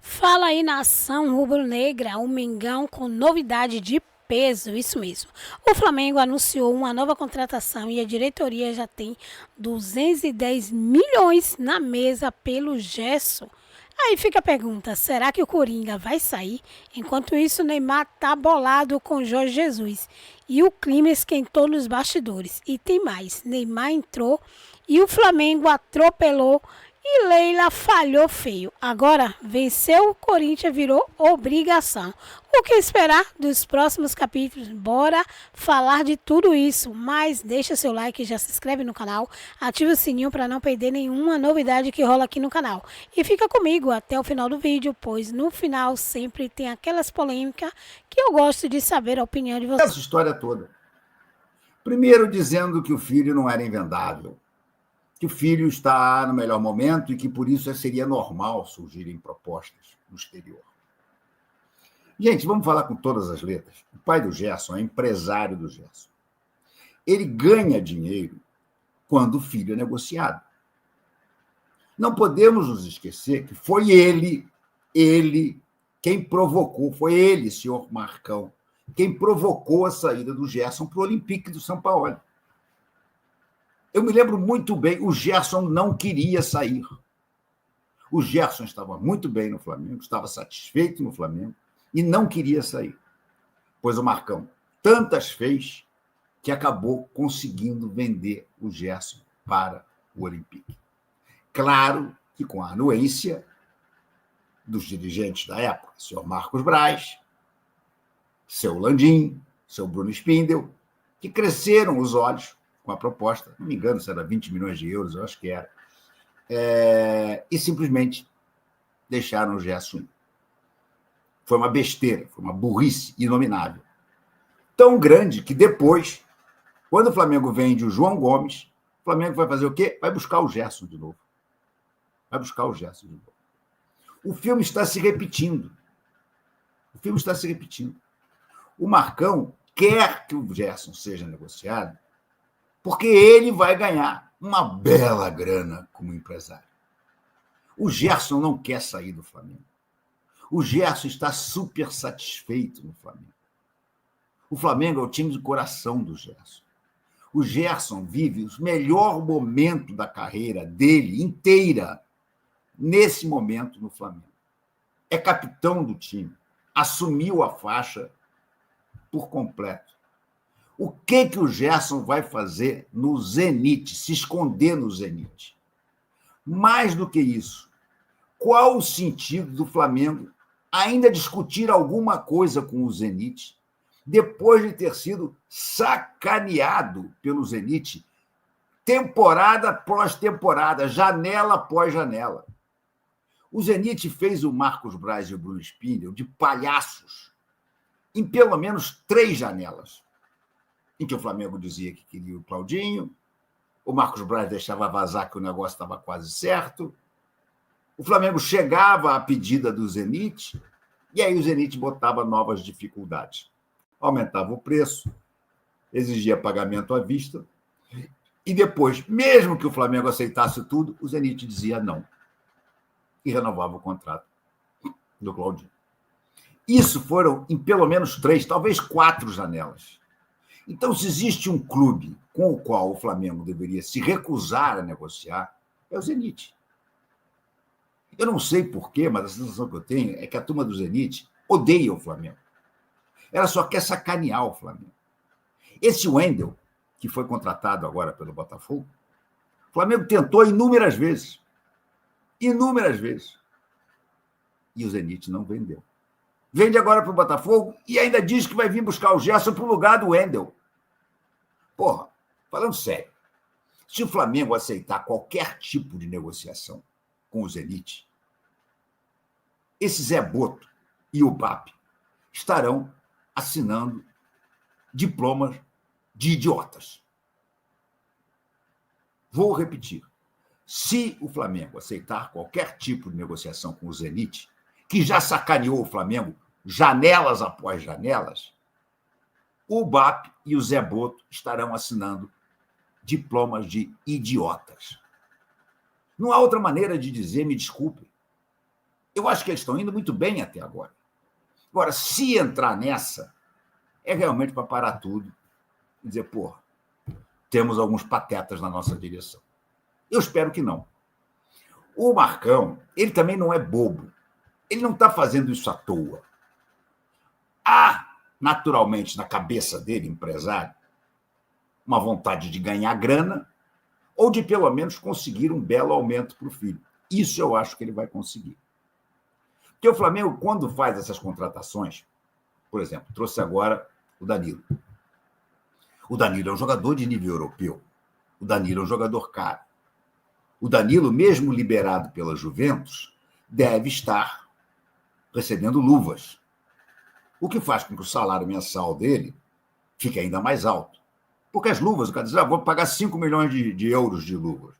Fala aí, nação rubro-negra, o Mengão com novidade de peso, isso mesmo. O Flamengo anunciou uma nova contratação e a diretoria já tem 210 milhões na mesa pelo Gerson. Aí fica a pergunta, será que o Coringa vai sair? Enquanto isso, o Neymar tá bolado com Jorge Jesus. E o clima esquentou nos bastidores. E tem mais, Neymar entrou e o Flamengo atropelou e Leila falhou feio. Agora, venceu o Corinthians virou obrigação. O que esperar dos próximos capítulos? Bora falar de tudo isso. Mas deixa seu like, já se inscreve no canal, ativa o sininho para não perder nenhuma novidade que rola aqui no canal. E fica comigo até o final do vídeo, pois no final sempre tem aquelas polêmicas que eu gosto de saber a opinião de vocês. Essa história toda. Primeiro, dizendo que o filho não era invendável, que o filho está no melhor momento e que, por isso, seria normal surgirem propostas no exterior. Gente, vamos falar com todas as letras. O pai do Gerson é empresário do Gerson. Ele ganha dinheiro quando o filho é negociado. Não podemos nos esquecer que foi ele quem provocou, foi ele, senhor Marcão, quem provocou a saída do Gerson para o Olympique do São Paulo. Eu me lembro muito bem, o Gerson não queria sair. O Gerson estava muito bem no Flamengo, estava satisfeito no Flamengo e não queria sair. Pois o Marcão tantas fez que acabou conseguindo vender o Gerson para o Olympique. Claro que com a anuência dos dirigentes da época, senhor Marcos Braz, seu Landim, seu Bruno Spindel, que cresceram os olhos com a proposta, não me engano se era 20 milhões de euros, eu acho que era, e simplesmente deixaram o Gerson ir. Foi uma besteira, foi uma burrice inominável. Tão grande que depois, quando o Flamengo vende o João Gomes, o Flamengo vai fazer o quê? Vai buscar o Gerson de novo. Vai buscar o Gerson de novo. O filme está se repetindo. O filme está se repetindo. O Marcão quer que o Gerson seja negociado porque ele vai ganhar uma bela grana como empresário. O Gerson não quer sair do Flamengo. O Gerson está super satisfeito no Flamengo. O Flamengo é o time de coração do Gerson. O Gerson vive o melhor momento da carreira dele inteira nesse momento no Flamengo. É capitão do time, assumiu a faixa por completo. O que o Gerson vai fazer no Zenit, se esconder no Zenit? Mais do que isso, qual o sentido do Flamengo ainda discutir alguma coisa com o Zenit, depois de ter sido sacaneado pelo Zenit, temporada após temporada, janela após janela? O Zenit fez o Marcos Braz e o Bruno Spindel de palhaços em pelo menos 3 janelas, em que o Flamengo dizia que queria o Claudinho, o Marcos Braz deixava vazar que o negócio estava quase certo, o Flamengo chegava à pedida do Zenit, e aí o Zenit botava novas dificuldades. Aumentava o preço, exigia pagamento à vista, e depois, mesmo que o Flamengo aceitasse tudo, o Zenit dizia não. E renovava o contrato do Claudinho. Isso foram em pelo menos 3, talvez 4 janelas. Então, se existe um clube com o qual o Flamengo deveria se recusar a negociar, é o Zenit. Eu não sei porquê, mas a sensação que eu tenho é que a turma do Zenit odeia o Flamengo. Ela só quer sacanear o Flamengo. Esse Wendel, que foi contratado agora pelo Botafogo, o Flamengo tentou inúmeras vezes. Inúmeras vezes. E o Zenit não vendeu. Vende agora para o Botafogo e ainda diz que vai vir buscar o Gerson para o lugar do Wendel. Porra, falando sério, se o Flamengo aceitar qualquer tipo de negociação com o Zenit, esse Zé Boto e o BAP estarão assinando diplomas de idiotas. Vou repetir. Se o Flamengo aceitar qualquer tipo de negociação com o Zenit, que já sacaneou o Flamengo janelas após janelas, o BAP e o Zé Boto estarão assinando diplomas de idiotas. Não há outra maneira de dizer, me desculpe. Eu acho que eles estão indo muito bem até agora. Agora, se entrar nessa, é realmente para parar tudo e dizer, porra, temos alguns patetas na nossa direção. Eu espero que não. O Marcão, ele também não é bobo. Ele não está fazendo isso à toa. Há, naturalmente, na cabeça dele, empresário, uma vontade de ganhar grana ou de, pelo menos, conseguir um belo aumento para o filho. Isso eu acho que ele vai conseguir. Porque o Flamengo, quando faz essas contratações, por exemplo, trouxe agora o Danilo. O Danilo é um jogador de nível europeu. O Danilo é um jogador caro. O Danilo, mesmo liberado pela Juventus, deve estar recebendo luvas, o que faz com que o salário mensal dele fique ainda mais alto. Porque as luvas, o cara diz, vou pagar 5 milhões de euros de luvas.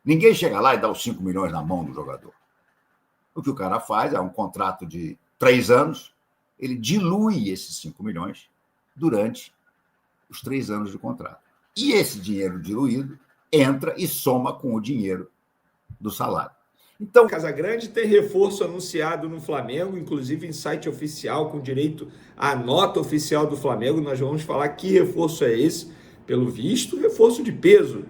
Ninguém chega lá e dá os 5 milhões na mão do jogador. O que o cara faz é um contrato de 3 anos, ele dilui esses 5 milhões durante os 3 anos de contrato. E esse dinheiro diluído entra e soma com o dinheiro do salário. Então, Casagrande tem reforço anunciado no Flamengo, inclusive em site oficial, com direito à nota oficial do Flamengo. Nós vamos falar que reforço é esse. Pelo visto, reforço de peso,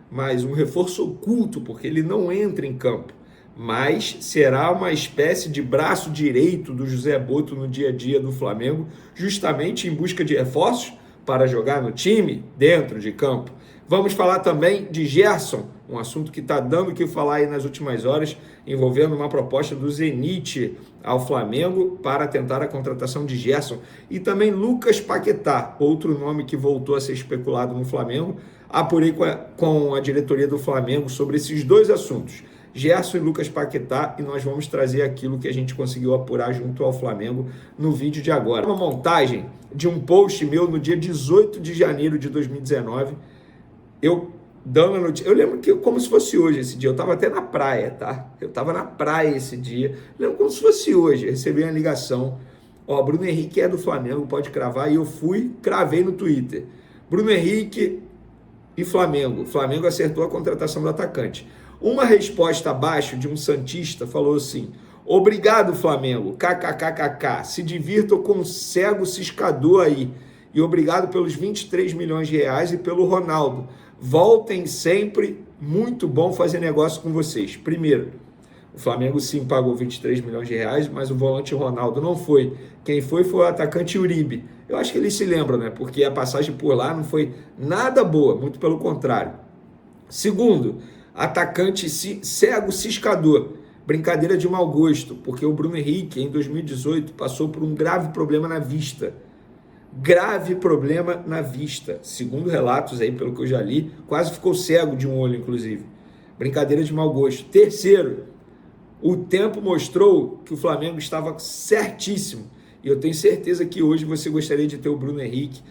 mas um reforço oculto, porque ele não entra em campo. Mas será uma espécie de braço direito do José Boto no dia a dia do Flamengo, justamente em busca de reforços para jogar no time, dentro de campo. Vamos falar também de Gerson, um assunto que está dando o que falar aí nas últimas horas, envolvendo uma proposta do Zenit ao Flamengo para tentar a contratação de Gerson. E também Lucas Paquetá, outro nome que voltou a ser especulado no Flamengo. Apurei com a diretoria do Flamengo sobre esses dois assuntos, Gerson e Lucas Paquetá, e nós vamos trazer aquilo que a gente conseguiu apurar junto ao Flamengo no vídeo de agora. Uma montagem de um post meu no dia 18 de janeiro de 2019, eu dando a notícia, eu lembro que como se fosse hoje esse dia, eu estava até na praia, tá? Eu estava na praia esse dia, eu lembro como se fosse hoje, eu recebi uma ligação, Bruno Henrique é do Flamengo, pode cravar, e eu cravei no Twitter, Bruno Henrique e Flamengo, o Flamengo acertou a contratação do atacante. Uma resposta abaixo de um santista falou assim, obrigado Flamengo, kkkk, se divirtam com o cego ciscador aí, e obrigado pelos 23 milhões de reais e pelo Ronaldo. Voltem sempre, muito bom fazer negócio com vocês. Primeiro, o Flamengo sim pagou 23 milhões de reais, mas o volante Ronaldo não foi. Quem foi o atacante Uribe. Eu acho que eles se lembram, né? Porque a passagem por lá não foi nada boa, muito pelo contrário. Segundo, atacante cego ciscador. Brincadeira de mau gosto, porque o Bruno Henrique, em 2018, passou por um grave problema na vista. Grave problema na vista. Segundo relatos aí, pelo que eu já li, quase ficou cego de um olho, inclusive. Brincadeira de mau gosto. Terceiro, o tempo mostrou que o Flamengo estava certíssimo. E eu tenho certeza que hoje você gostaria de ter o Bruno Henrique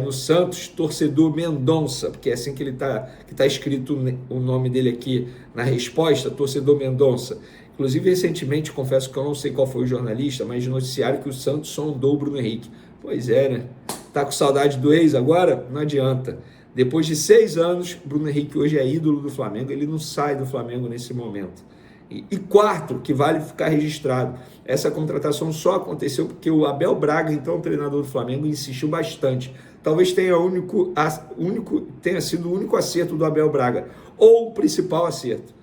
no Santos, torcedor Mendonça, porque é assim que tá escrito o nome dele aqui na resposta, torcedor Mendonça. Inclusive, recentemente, confesso que eu não sei qual foi o jornalista, mas noticiaram que o Santos sondou o Bruno Henrique. Pois é, né? Tá com saudade do ex agora? Não adianta. Depois de 6 anos, Bruno Henrique hoje é ídolo do Flamengo, ele não sai do Flamengo nesse momento. E quarto, que vale ficar registrado, essa contratação só aconteceu porque o Abel Braga, então treinador do Flamengo, insistiu bastante. Talvez tenha sido o único acerto do Abel Braga, ou o principal acerto,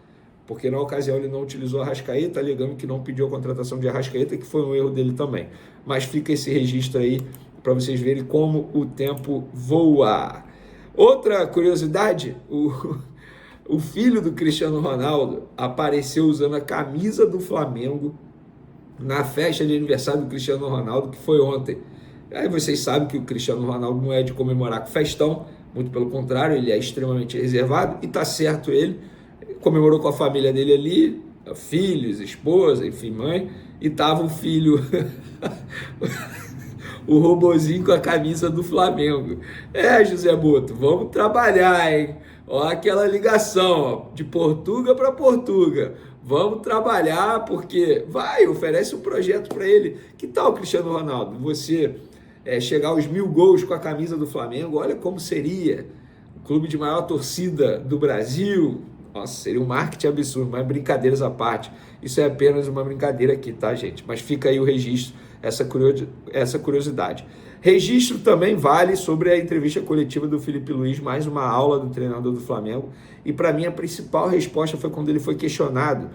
porque na ocasião ele não utilizou a Arrascaeta, alegando que não pediu a contratação de Arrascaeta, que foi um erro dele também. Mas fica esse registro aí para vocês verem como o tempo voa. Outra curiosidade, o filho do Cristiano Ronaldo apareceu usando a camisa do Flamengo na festa de aniversário do Cristiano Ronaldo, que foi ontem. Aí vocês sabem que o Cristiano Ronaldo não é de comemorar com festão, muito pelo contrário, ele é extremamente reservado, e tá certo ele, comemorou com a família dele ali, filhos, esposa, enfim, mãe, e tava o filho, o robozinho com a camisa do Flamengo. José Boto, vamos trabalhar, hein? Ó, aquela ligação, ó, de Portuga para Portuga. Vamos trabalhar, porque oferece um projeto para ele. Que tal, Cristiano Ronaldo? Você chegar aos 1000 gols com a camisa do Flamengo, olha como seria. O clube de maior torcida do Brasil, Nossa, seria um marketing absurdo, mas brincadeiras à parte. Isso é apenas uma brincadeira aqui, tá, gente? Mas fica aí o registro, essa curiosidade. Registro também vale sobre a entrevista coletiva do Felipe Luiz, mais uma aula do treinador do Flamengo. E para mim a principal resposta foi quando ele foi questionado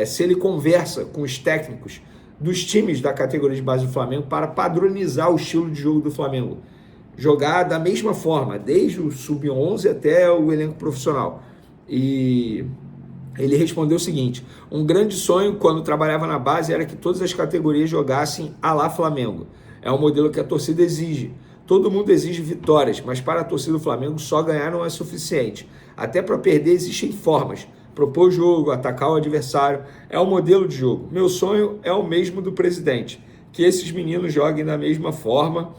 se ele conversa com os técnicos dos times da categoria de base do Flamengo para padronizar o estilo de jogo do Flamengo. Jogar da mesma forma, desde o sub-11 até o elenco profissional. E ele respondeu o seguinte: um grande sonho quando trabalhava na base era que todas as categorias jogassem à la Flamengo. É um modelo que a torcida exige. Todo mundo exige vitórias, mas para a torcida do Flamengo só ganhar não é suficiente. Até para perder existem formas. Propor jogo, atacar o adversário, é o modelo de jogo. Meu sonho é o mesmo do presidente, que esses meninos joguem da mesma forma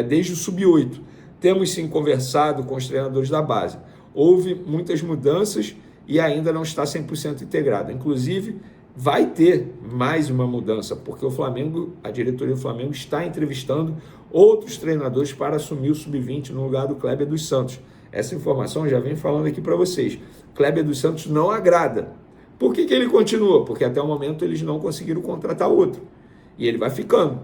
desde o sub-8. Temos sim conversado com os treinadores da base. Houve muitas mudanças e ainda não está 100% integrado. Inclusive, vai ter mais uma mudança, porque o Flamengo, a diretoria do Flamengo está entrevistando outros treinadores para assumir o sub-20 no lugar do Kleber dos Santos. Essa informação eu já venho falando aqui para vocês. Kleber dos Santos não agrada. Por que ele continua? Porque até o momento eles não conseguiram contratar outro. E ele vai ficando.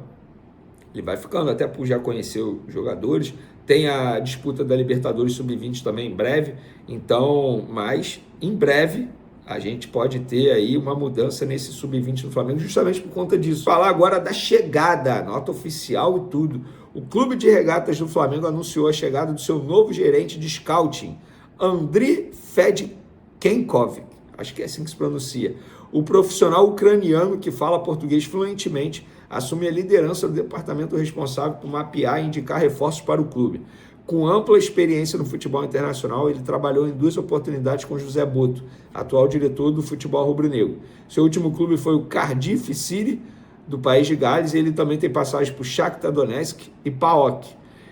Ele vai ficando até por já conhecer os jogadores. Tem a disputa da Libertadores Sub-20 também em breve. Então, mas em breve a gente pode ter aí uma mudança nesse Sub-20 do Flamengo justamente por conta disso. Falar agora da chegada, nota oficial e tudo. O Clube de Regatas do Flamengo anunciou a chegada do seu novo gerente de scouting, Andriy Fedkenkov, acho que é assim que se pronuncia. O profissional ucraniano que fala português fluentemente assume a liderança do departamento responsável por mapear e indicar reforços para o clube. Com ampla experiência no futebol internacional, ele trabalhou em 2 oportunidades com José Boto, atual diretor do futebol rubro-negro. Seu último clube foi o Cardiff City, do país de Gales, e ele também tem passagem por Shakhtar Donetsk e PAOK.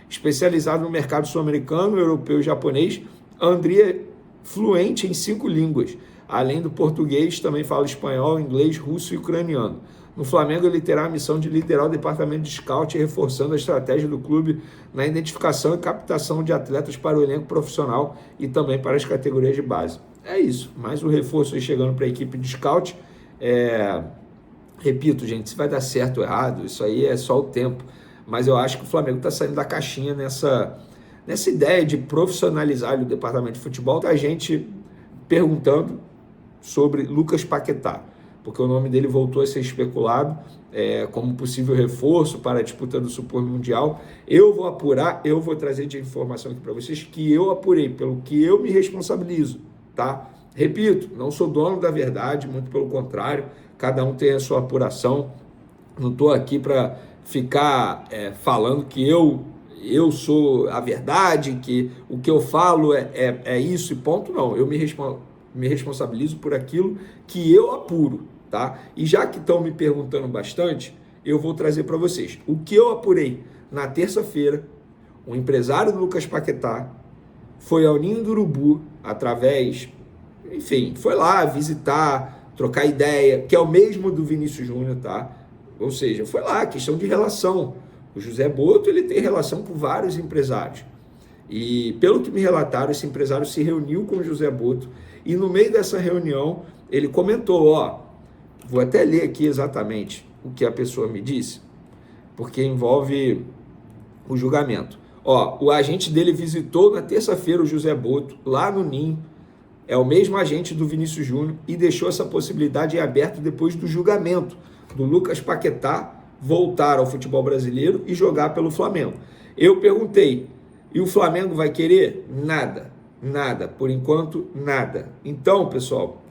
Especializado no mercado sul-americano, europeu e japonês, Andriy é fluente em 5 línguas. Além do português, também fala espanhol, inglês, russo e ucraniano. No Flamengo, ele terá a missão de liderar o departamento de scout, reforçando a estratégia do clube na identificação e captação de atletas para o elenco profissional e também para as categorias de base. É isso, mais um reforço aí chegando para a equipe de scout. Repito, gente, se vai dar certo ou errado, isso aí é só o tempo. Mas eu acho que o Flamengo está saindo da caixinha nessa ideia de profissionalizar o departamento de futebol. Tá a gente perguntando sobre Lucas Paquetá, porque o nome dele voltou a ser especulado como possível reforço para a disputa do Super Mundial. Eu vou apurar, eu vou trazer de informação aqui para vocês que eu apurei, pelo que eu me responsabilizo, tá? Repito, não sou dono da verdade, muito pelo contrário, cada um tem a sua apuração. Não estou aqui para ficar falando que eu sou a verdade, que o que eu falo é isso e ponto, não. Eu me responsabilizo por aquilo que eu apuro, tá? E já que estão me perguntando bastante, eu vou trazer para vocês. O que eu apurei na terça-feira, o empresário do Lucas Paquetá foi ao Ninho do Urubu, através, enfim, foi lá visitar, trocar ideia, que é o mesmo do Vinícius Júnior, tá? Ou seja, foi lá, questão de relação. O José Boto, ele tem relação com vários empresários. E pelo que me relataram, esse empresário se reuniu com o José Boto e no meio dessa reunião ele comentou, vou até ler aqui exatamente o que a pessoa me disse, porque envolve o julgamento. O agente dele visitou na terça-feira o José Boto, lá no Ninho, é o mesmo agente do Vinícius Júnior, e deixou essa possibilidade em aberto depois do julgamento do Lucas Paquetá voltar ao futebol brasileiro e jogar pelo Flamengo. Eu perguntei, e o Flamengo vai querer? Nada, por enquanto nada. Então, pessoal,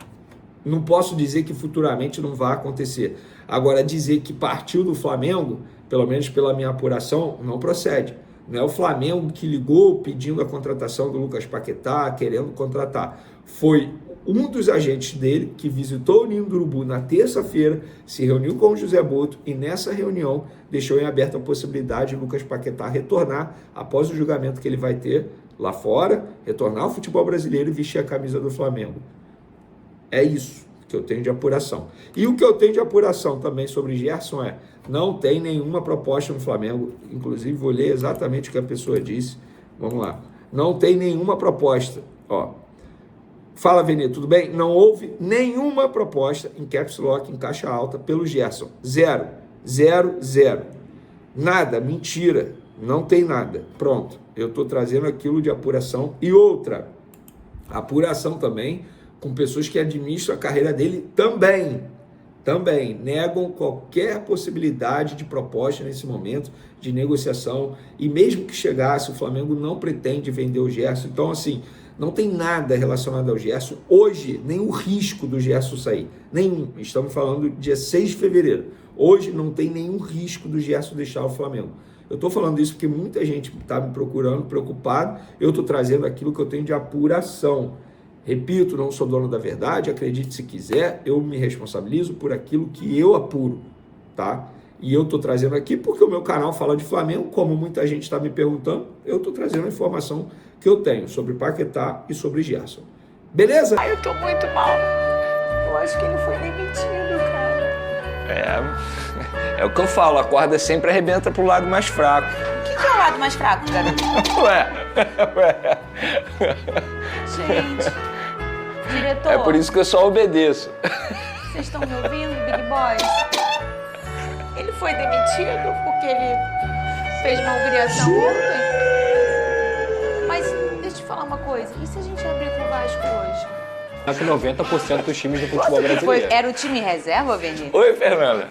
não posso dizer que futuramente não vai acontecer. Agora, dizer que partiu do Flamengo, pelo menos pela minha apuração, não procede. Não é o Flamengo que ligou pedindo a contratação do Lucas Paquetá, querendo contratar. Foi um dos agentes dele que visitou o Ninho do Urubu na terça-feira, se reuniu com o José Boto e nessa reunião deixou em aberto a possibilidade de Lucas Paquetá retornar após o julgamento que ele vai ter lá fora, retornar ao futebol brasileiro e vestir a camisa do Flamengo. É isso que eu tenho de apuração. E o que eu tenho de apuração também sobre Gerson não tem nenhuma proposta no Flamengo, inclusive vou ler exatamente o que a pessoa disse. Vamos lá. Não tem nenhuma proposta. Fala, Vene, tudo bem? Não houve nenhuma proposta em caps lock, em caixa alta, pelo Gerson. 0, 0, 0. Nada, mentira. Não tem nada. Pronto. Eu estou trazendo aquilo de apuração. E outra, apuração também com pessoas que administram a carreira dele também negam qualquer possibilidade de proposta nesse momento de negociação. E mesmo que chegasse, o Flamengo não pretende vender o Gerson. Então, assim, não tem nada relacionado ao Gerson. Hoje, nem o risco do Gerson sair. Nenhum. Estamos falando do dia 6 de fevereiro. Hoje não tem nenhum risco do Gerson deixar o Flamengo. Eu estou falando isso porque muita gente está me procurando, preocupado. Eu estou trazendo aquilo que eu tenho de apuração. Repito, não sou dono da verdade, acredite se quiser, eu me responsabilizo por aquilo que eu apuro, tá? E eu estou trazendo aqui porque o meu canal fala de Flamengo, como muita gente está me perguntando, eu estou trazendo a informação que eu tenho sobre Paquetá e sobre Gerson. Beleza? Eu tô muito mal. Eu acho que ele foi demitido, cara. É o que eu falo, a corda sempre arrebenta pro lado mais fraco. O que é o lado mais fraco, garoto? Ué. Gente, diretor. É por isso que eu só obedeço. Vocês estão me ouvindo, Big Boys? Ele foi demitido porque ele fez malcriação ontem? Mas deixa eu te falar uma coisa. E se a gente abrir com o Vasco hoje? Acho que 90% dos times do futebol brasileiro. Era o time reserva, Veni? Oi, Fernanda.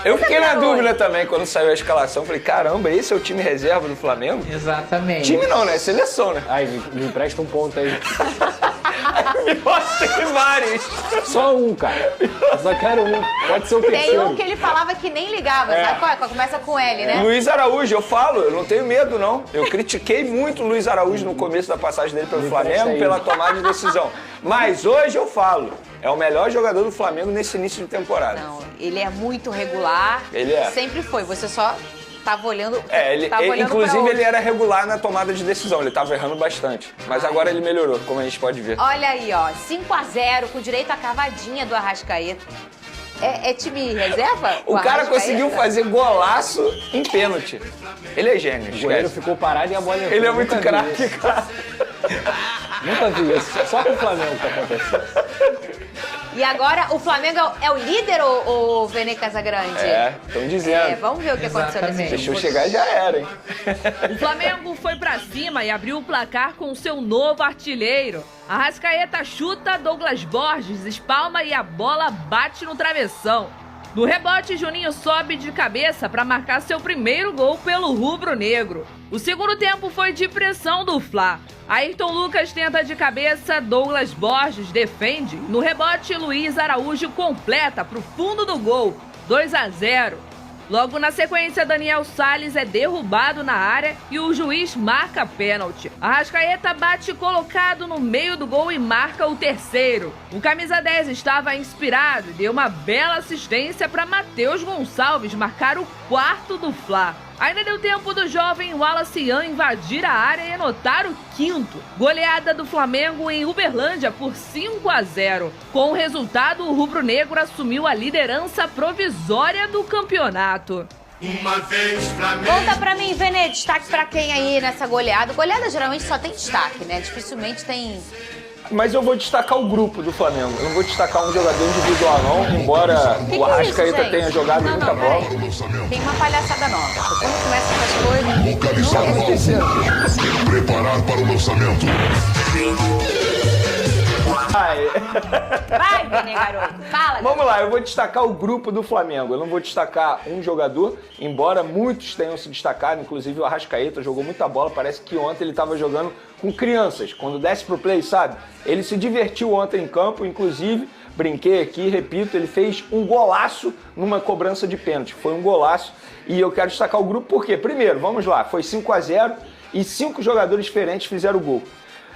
Eu fiquei na dúvida também quando saiu a escalação. Falei, caramba, esse é o time reserva do Flamengo? Exatamente. Time não, né? Seleção, né? Ai, me empresta um ponto aí. Me mostra que vários. Só um, cara. Eu só quero um. Pode ser o terceiro. Tem um que ele falava que nem ligava, sabe qual é? Começa com L, né? Luiz Araújo, eu falo, eu não tenho medo, não. Eu critiquei muito o Luiz Araújo no começo da passagem dele pelo Flamengo, pela tomada de decisão. Mas hoje eu falo, é o melhor jogador do Flamengo nesse início de temporada. Não, ele é muito regular. Ele é. Sempre foi, você só tava olhando. Inclusive ele era regular na tomada de decisão, ele tava errando bastante. Mas agora ele melhorou, como a gente pode ver. Olha aí, ó, 5-0 com direito à cavadinha do Arrascaeta. É time reserva? O cara conseguiu fazer golaço em pênalti. Ele é gênio, O goleiro ficou parado e a bola entrou. Ele é muito craque, cara. Nunca vi isso. Só com o Flamengo que aconteceu. E agora o Flamengo é o líder, o Vene Casagrande? Estão dizendo. Vamos ver o que aconteceu nesse jogo. Deixou chegar e já era, hein? O Flamengo foi pra cima e abriu o placar com o seu novo artilheiro. Arrascaeta chuta, Douglas Borges espalma e a bola bate no travessão. No rebote, Juninho sobe de cabeça para marcar seu primeiro gol pelo rubro-negro. O segundo tempo foi de pressão do Fla. Ayrton Lucas tenta de cabeça, Douglas Borges defende. No rebote, Luiz Araújo completa para o fundo do gol, 2-0. Logo na sequência, Daniel Salles é derrubado na área e o juiz marca pênalti. Arrascaeta bate colocado no meio do gol e marca o terceiro. O camisa 10 estava inspirado e deu uma bela assistência para Matheus Gonçalves marcar o quarto do Fla. Ainda deu tempo do jovem Wallace Ian invadir a área e anotar o quinto. Goleada do Flamengo em Uberlândia por 5-0. Com o resultado, o rubro-negro assumiu a liderança provisória do campeonato. Conta pra mim, Vene, destaque pra quem aí nessa goleada? Goleada geralmente só tem destaque, né? Dificilmente tem... Mas eu vou destacar o grupo do Flamengo. Eu não vou destacar um jogador individual, não, embora o Arrascaeta tenha jogado muita bola. Tem uma palhaçada nova. Quando começa essas coisas... Preparar para o lançamento. Vai, Vene, garoto. Fala. Vamos lá, eu vou destacar o grupo do Flamengo. Eu não vou destacar um jogador, embora muitos tenham se destacado, inclusive o Arrascaeta jogou muita bola. Parece que ontem ele estava jogando com crianças. Quando desce pro play, sabe? Ele se divertiu ontem em campo, inclusive, brinquei aqui, repito, ele fez um golaço numa cobrança de pênalti. Foi um golaço e eu quero destacar o grupo porque, primeiro, vamos lá, foi 5-0 e 5 jogadores diferentes fizeram o gol.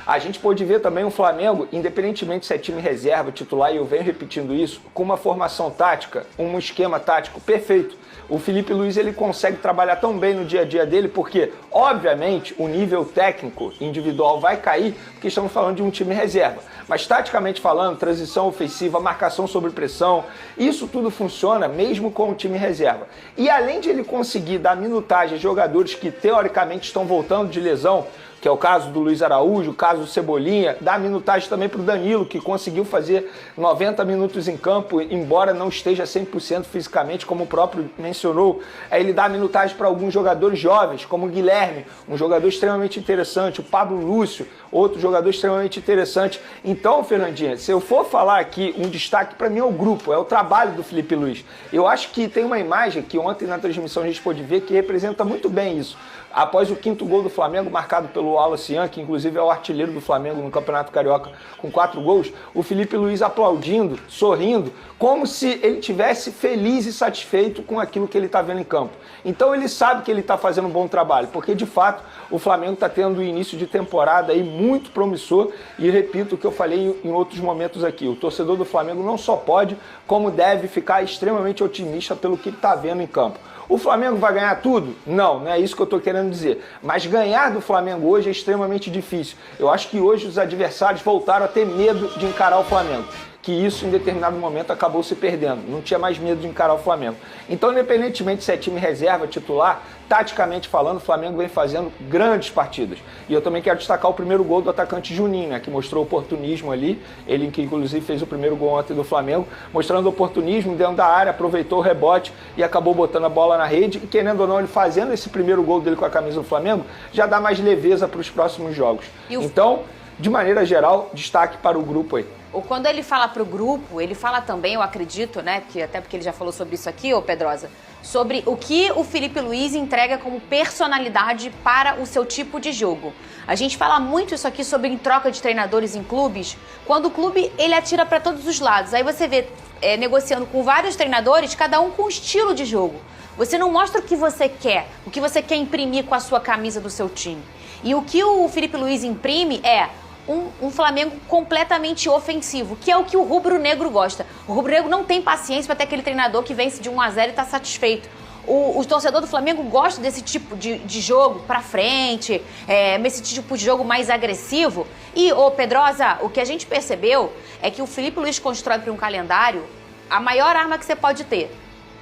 A gente pôde ver também o Flamengo, independentemente se é time reserva, titular, e eu venho repetindo isso, com uma formação tática, um esquema tático perfeito. O Felipe Luiz ele consegue trabalhar tão bem no dia a dia dele porque, obviamente, o nível técnico individual vai cair porque estamos falando de um time reserva. Mas, taticamente falando, transição ofensiva, marcação sob pressão, isso tudo funciona mesmo com o time reserva. E além de ele conseguir dar minutagem a jogadores que, teoricamente, estão voltando de lesão, que é o caso do Luiz Araújo, o caso do Cebolinha, dá minutagem também para o Danilo, que conseguiu fazer 90 minutos em campo, embora não esteja 100% fisicamente, como o próprio mencionou. Aí ele dá minutagem para alguns jogadores jovens, como o Guilherme, um jogador extremamente interessante, o Pablo Lúcio, outro jogador extremamente interessante. Então, Fernandinha, se eu for falar aqui um destaque para mim é o grupo, é o trabalho do Felipe Luiz. Eu acho que tem uma imagem que ontem na transmissão a gente pôde ver que representa muito bem isso. Após o 5º gol do Flamengo, marcado pelo Wallace Ian, que inclusive é o artilheiro do Flamengo no Campeonato Carioca com 4 gols, o Felipe Luiz aplaudindo, sorrindo, como se ele tivesse feliz e satisfeito com aquilo que ele está vendo em campo. Então ele sabe que ele está fazendo um bom trabalho, porque de fato o Flamengo está tendo um início de temporada aí muito promissor e repito o que eu falei em outros momentos aqui, o torcedor do Flamengo não só pode, como deve ficar extremamente otimista pelo que está vendo em campo. O Flamengo vai ganhar tudo? Não é isso que eu estou querendo dizer. Mas ganhar do Flamengo hoje é extremamente difícil. Eu acho que hoje os adversários voltaram a ter medo de encarar o Flamengo. Que isso, em determinado momento, acabou se perdendo. Não tinha mais medo de encarar o Flamengo. Então, independentemente se é time reserva, titular, taticamente falando, o Flamengo vem fazendo grandes partidas. E eu também quero destacar o primeiro gol do atacante Juninho, né, que mostrou oportunismo ali. Ele que, inclusive, fez o primeiro gol ontem do Flamengo, mostrando oportunismo dentro da área, aproveitou o rebote e acabou botando a bola na rede. E, querendo ou não, ele fazendo esse primeiro gol dele com a camisa do Flamengo, já dá mais leveza para os próximos jogos. Então, de maneira geral, destaque para o grupo aí. Quando ele fala para o grupo, ele fala também, eu acredito, né, que até porque ele já falou sobre isso aqui, Pedrosa, sobre o que o Felipe Luiz entrega como personalidade para o seu tipo de jogo. A gente fala muito isso aqui sobre em troca de treinadores em clubes, quando o clube ele atira para todos os lados. Aí você vê negociando com vários treinadores, cada um com um estilo de jogo. Você não mostra o que você quer imprimir com a sua camisa do seu time. E o que o Felipe Luiz imprime é um Flamengo completamente ofensivo, que é o que o rubro-negro gosta. O rubro-negro não tem paciência para ter aquele treinador que vence de 1-0 e está satisfeito. O torcedor do Flamengo gosta desse tipo de jogo para frente, esse tipo de jogo mais agressivo. E, Pedrosa, o que a gente percebeu é que o Felipe Luiz constrói para um calendário a maior arma que você pode ter.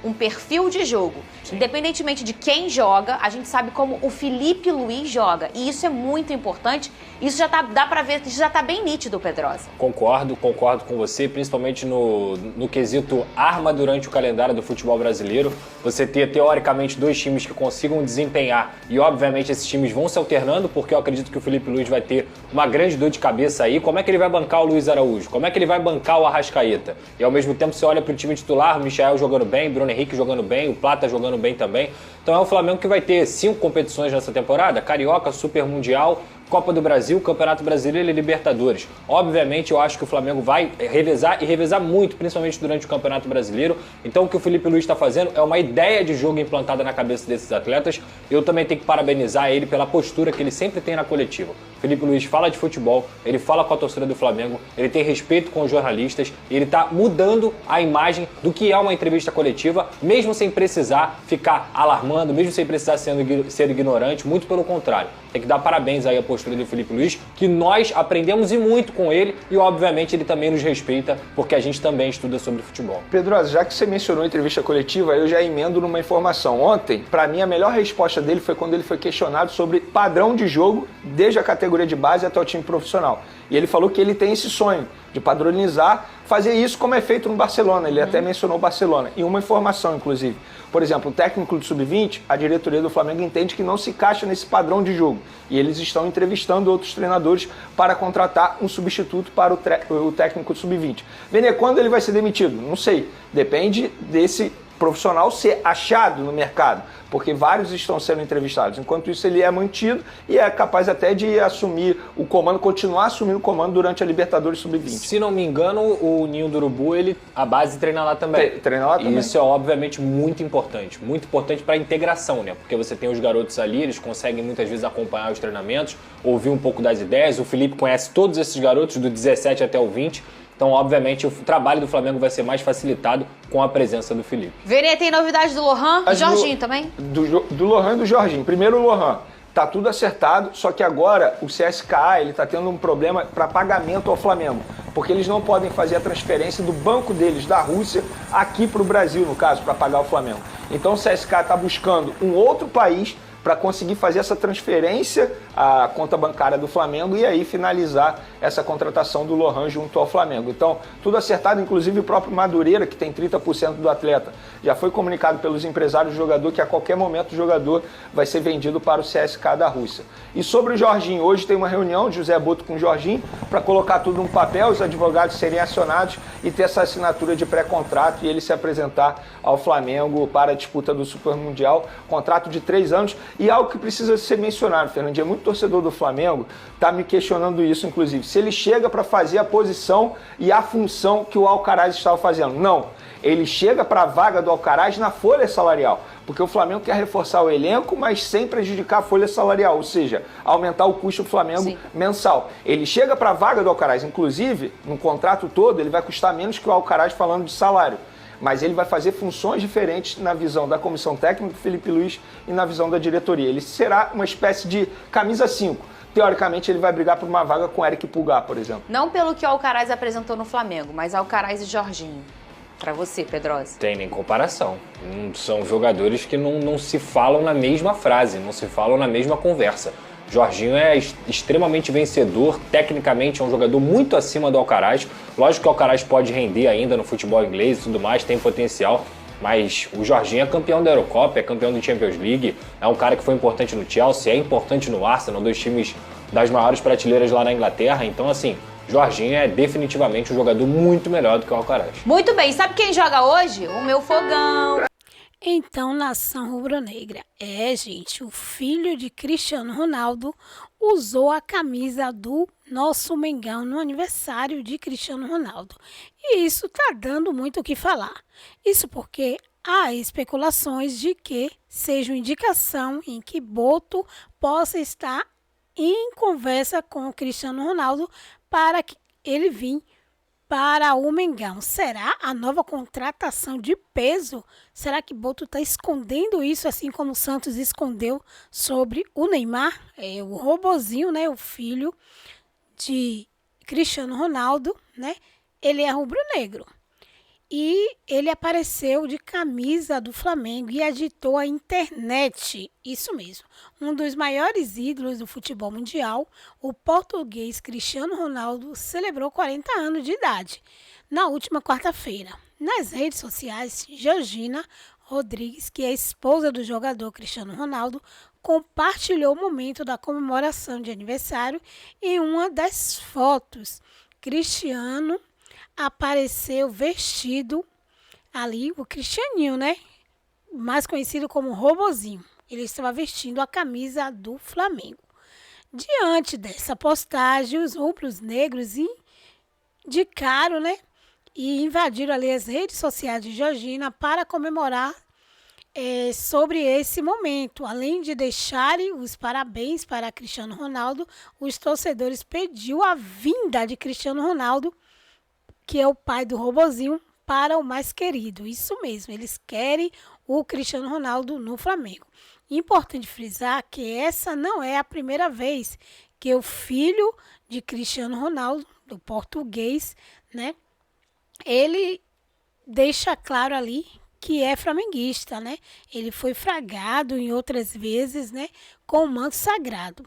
Um perfil de jogo. Sim. Independentemente de quem joga, a gente sabe como o Felipe Luiz joga. E isso é muito importante. Isso já dá pra ver, isso já tá bem nítido, Pedrosa. Concordo com você, principalmente no quesito arma durante o calendário do futebol brasileiro. Você ter, teoricamente, 2 times que consigam desempenhar. E, obviamente, esses times vão se alternando, porque eu acredito que o Felipe Luiz vai ter uma grande dor de cabeça aí. Como é que ele vai bancar o Luiz Araújo? Como é que ele vai bancar o Arrascaeta? E, ao mesmo tempo, você olha pro time titular, o Michael jogando bem, Bruno Henrique jogando bem, o Plata jogando bem também. Então é o Flamengo que vai ter 5 competições nessa temporada, Carioca, Super Mundial, Copa do Brasil, Campeonato Brasileiro e Libertadores. Obviamente eu acho que o Flamengo vai revezar e revezar muito, principalmente durante o Campeonato Brasileiro. Então o que o Felipe Luiz está fazendo é uma ideia de jogo implantada na cabeça desses atletas. Eu também tenho que parabenizar ele pela postura que ele sempre tem na coletiva. O Felipe Luiz fala de futebol, ele fala com a torcida do Flamengo, ele tem respeito com os jornalistas, ele está mudando a imagem do que é uma entrevista coletiva, mesmo sem precisar ficar alarmando, mesmo sem precisar ser ignorante, muito pelo contrário. Tem que dar parabéns aí à postura do Felipe Luiz, que nós aprendemos e muito com ele e, obviamente, ele também nos respeita, porque a gente também estuda sobre futebol. Pedrosa, já que você mencionou a entrevista coletiva, eu já emendo numa informação. Ontem, para mim, a melhor resposta dele foi quando ele foi questionado sobre padrão de jogo desde a categoria de base até o time profissional. E ele falou que ele tem esse sonho de padronizar, fazer isso como é feito no Barcelona. Ele até mencionou o Barcelona. E uma informação, inclusive. Por exemplo, o técnico do Sub-20, a diretoria do Flamengo entende que não se encaixa nesse padrão de jogo. E eles estão entrevistando outros treinadores para contratar um substituto para o técnico do Sub-20. Vene, quando ele vai ser demitido? Não sei. Depende desse profissional ser achado no mercado, porque vários estão sendo entrevistados. Enquanto isso, ele é mantido e é capaz até de assumir o comando, continuar assumindo o comando durante a Libertadores Sub-20. Se não me engano, o Ninho do Urubu, a base treina lá também. Treina lá também. E isso é, obviamente, muito importante para a integração, né? Porque você tem os garotos ali, eles conseguem muitas vezes acompanhar os treinamentos, ouvir um pouco das ideias. O Felipe conhece todos esses garotos, do 17 até o 20. Então, obviamente, o trabalho do Flamengo vai ser mais facilitado com a presença do Felipe. Vene, tem novidade do Lohan e Jorginho também? Do Lohan e do Jorginho. Primeiro o Lohan. Tá tudo acertado, só que agora o CSKA ele tá tendo um problema para pagamento ao Flamengo. Porque eles não podem fazer a transferência do banco deles, da Rússia, aqui para o Brasil, no caso, para pagar o Flamengo. Então o CSKA está buscando um outro país para conseguir fazer essa transferência à conta bancária do Flamengo e aí finalizar essa contratação do Lohan junto ao Flamengo. Então, tudo acertado, inclusive o próprio Madureira, que tem 30% do atleta, já foi comunicado pelos empresários do jogador que a qualquer momento o jogador vai ser vendido para o CSKA da Rússia. E sobre o Jorginho, hoje tem uma reunião de José Boto com o Jorginho para colocar tudo no papel, os advogados serem acionados e ter essa assinatura de pré-contrato e ele se apresentar ao Flamengo para a disputa do Super Mundial, contrato de 3 anos. E algo que precisa ser mencionado, Fernandinho, muito torcedor do Flamengo está me questionando isso, inclusive, se ele chega para fazer a posição e a função que o Alcaraz estava fazendo. Não, ele chega para a vaga do Alcaraz na folha salarial, porque o Flamengo quer reforçar o elenco, mas sem prejudicar a folha salarial, ou seja, aumentar o custo do Flamengo mensal. Ele chega para a vaga do Alcaraz, inclusive, no contrato todo, ele vai custar menos que o Alcaraz falando de salário. Mas ele vai fazer funções diferentes na visão da comissão técnica do Felipe Luiz e na visão da diretoria. Ele será uma espécie de camisa 5. Teoricamente, ele vai brigar por uma vaga com Eric Pulgar, por exemplo. Não pelo que o Alcaraz apresentou no Flamengo, mas Alcaraz e Jorginho. Para você, Pedrosa. Tem nem comparação. São jogadores que não se falam na mesma frase, não se falam na mesma conversa. Jorginho é extremamente vencedor, tecnicamente é um jogador muito acima do Alcaraz. Lógico que o Alcaraz pode render ainda no futebol inglês e tudo mais, tem potencial, mas o Jorginho é campeão da Eurocopa, é campeão do Champions League, é um cara que foi importante no Chelsea, é importante no Arsenal, dois times das maiores prateleiras lá na Inglaterra, então assim, Jorginho é definitivamente um jogador muito melhor do que o Alcaraz. Muito bem, sabe quem joga hoje? O meu fogão. Então, nação rubro-negra, gente, o filho de Cristiano Ronaldo usou a camisa do nosso Mengão no aniversário de Cristiano Ronaldo. E isso tá dando muito o que falar. Isso porque há especulações de que seja uma indicação em que Boto possa estar em conversa com o Cristiano Ronaldo para que ele venha para o Mengão. Será a nova contratação de peso? Será que Boto está escondendo isso, assim como o Santos escondeu sobre o Neymar? O robozinho, né, o filho de Cristiano Ronaldo, né? Ele é rubro-negro. E ele apareceu de camisa do Flamengo e agitou a internet. Isso mesmo. Um dos maiores ídolos do futebol mundial, o português Cristiano Ronaldo, celebrou 40 anos de idade na última quarta-feira. Nas redes sociais, Georgina Rodrigues, que é esposa do jogador Cristiano Ronaldo, compartilhou o momento da comemoração de aniversário em uma das fotos. Cristiano apareceu vestido ali, o Cristianinho, né? Mais conhecido como Robozinho. Ele estava vestindo a camisa do Flamengo. Diante dessa postagem, os rubros negros indicaram, né? E invadiram ali as redes sociais de Georgina para comemorar sobre esse momento. Além de deixarem os parabéns para Cristiano Ronaldo, os torcedores pediu a vinda de Cristiano Ronaldo, que é o pai do Robozinho, para o mais querido. Isso mesmo, eles querem o Cristiano Ronaldo no Flamengo. Importante frisar que essa não é a primeira vez que o filho de Cristiano Ronaldo, do português, né, ele deixa claro ali que é flamenguista, né? Ele foi fragado em outras vezes, né, com o manto sagrado.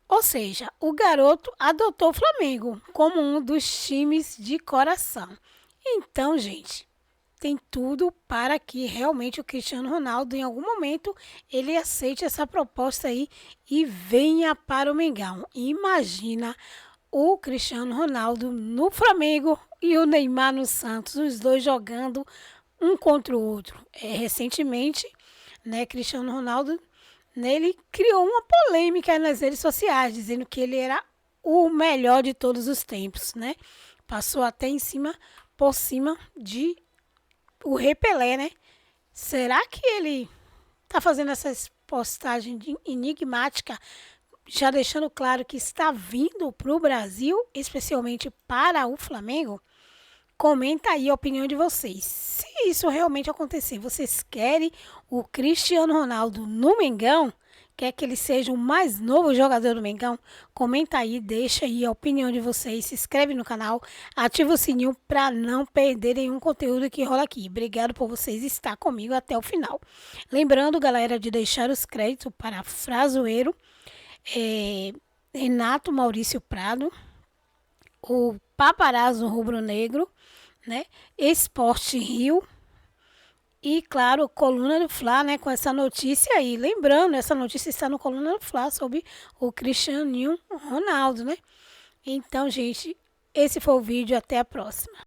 Ou seja, o garoto adotou o Flamengo como um dos times de coração. Então, gente, tem tudo para que realmente o Cristiano Ronaldo, em algum momento, ele aceite essa proposta aí e venha para o Mengão. Imagina o Cristiano Ronaldo no Flamengo e o Neymar no Santos, os dois jogando um contra o outro. Recentemente, né, Cristiano Ronaldo, ele criou uma polêmica nas redes sociais, dizendo que ele era o melhor de todos os tempos, né? Passou até por cima de o Rei Pelé, né? Será que ele tá fazendo essas postagens enigmáticas, já deixando claro que está vindo para o Brasil, especialmente para o Flamengo? Comenta aí a opinião de vocês. Se isso realmente acontecer, vocês querem o Cristiano Ronaldo no Mengão? quer que ele seja o mais novo jogador do Mengão? Comenta aí, deixa aí a opinião de vocês, se inscreve no canal, ativa o sininho para não perder nenhum conteúdo que rola aqui. Obrigado por vocês estar comigo até o final. Lembrando, galera, de deixar os créditos para Frazoeiro, Renato Maurício Prado, o Paparazzo Rubro Negro, né? Esporte Rio e, claro, Coluna do Fla, né? Com essa notícia aí. Lembrando, essa notícia está no Coluna do Fla sobre o Cristiano Ronaldo, né? Então, gente, esse foi o vídeo. Até a próxima.